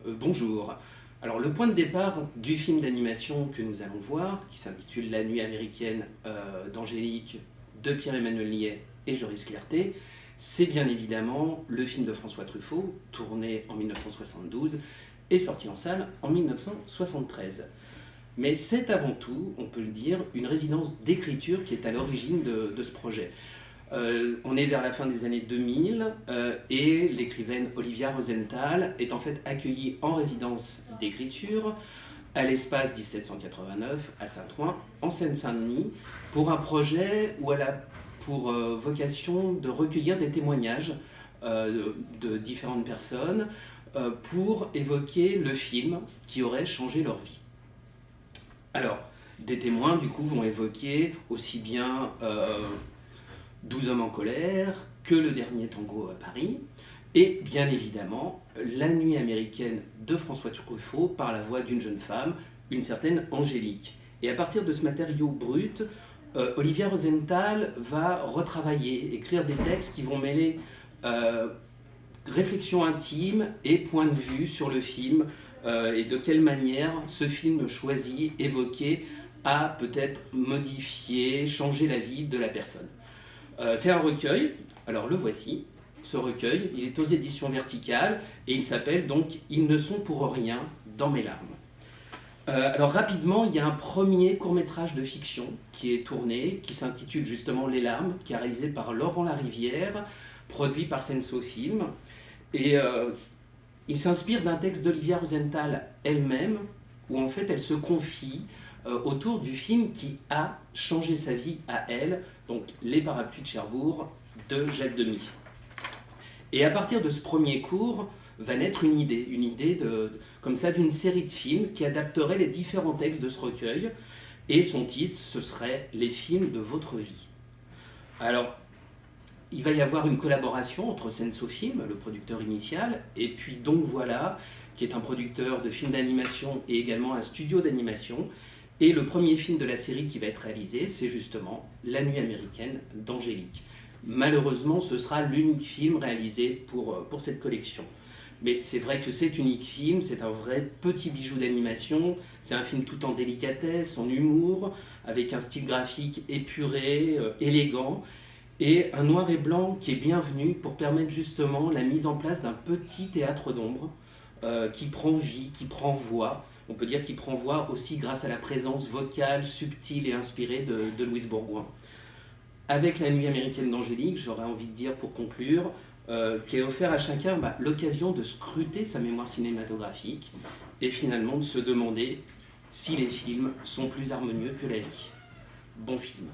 Bonjour. Alors le point de départ du film d'animation que nous allons voir, qui s'intitule La nuit américaine d'Angélique, de Pierre-Emmanuel Niais et Joris Clerté, c'est bien évidemment le film de François Truffaut, tourné en 1972 et sorti en salle en 1973. Mais c'est avant tout, on peut le dire, une résidence d'écriture qui est à l'origine de ce projet. On est vers la fin des années 2000 et l'écrivaine Olivia Rosenthal est en fait accueillie en résidence d'écriture à l'espace 1789 à Saint-Ouen, en Seine-Saint-Denis, pour un projet où elle a pour vocation de recueillir des témoignages de différentes personnes pour évoquer le film qui aurait changé leur vie. Alors, des témoins du coup vont évoquer aussi bien 12 hommes en colère, que le dernier tango à Paris, et bien évidemment La nuit américaine de François Truffaut par la voix d'une jeune femme, une certaine Angélique. Et à partir de ce matériau brut, Olivia Rosenthal va retravailler, écrire des textes qui vont mêler réflexion intime et point de vue sur le film, et de quelle manière ce film choisi, évoqué, a peut-être modifié, changé la vie de la personne. C'est un recueil, alors le voici, ce recueil, il est aux éditions Verticales et il s'appelle donc « Ils ne sont pour rien dans mes larmes ». Alors rapidement, il y a un premier court-métrage de fiction qui est tourné, qui s'intitule justement « Les larmes », qui est réalisé par Laurent Larivière, produit par Senso Film. Et il s'inspire d'un texte d'Olivia Rosenthal elle-même, où en fait elle se confie autour du film qui a changé sa vie à elle, donc Les parapluies de Cherbourg de Jacques Demy. Et à partir de ce premier cours va naître une idée comme ça d'une série de films qui adapterait les différents textes de ce recueil, et son titre ce serait Les films de votre vie. Alors il va y avoir une collaboration entre Senso Film, le producteur initial, et puis Donc Voilà, qui est un producteur de films d'animation et également un studio d'animation. Et le premier film de la série qui va être réalisé, c'est justement La nuit américaine d'Angélique. Malheureusement, ce sera l'unique film réalisé pour cette collection. Mais c'est vrai que cet unique film, c'est un vrai petit bijou d'animation. C'est un film tout en délicatesse, en humour, avec un style graphique épuré, élégant, et un noir et blanc qui est bienvenu pour permettre justement la mise en place d'un petit théâtre d'ombre qui prend vie, qui prend voix. On peut dire qu'il prend voix aussi grâce à la présence vocale, subtile et inspirée de Louise Bourgoin. Avec La nuit américaine d'Angélique, j'aurais envie de dire pour conclure, qui est offert à chacun l'occasion de scruter sa mémoire cinématographique et finalement de se demander si les films sont plus harmonieux que la vie. Bon film.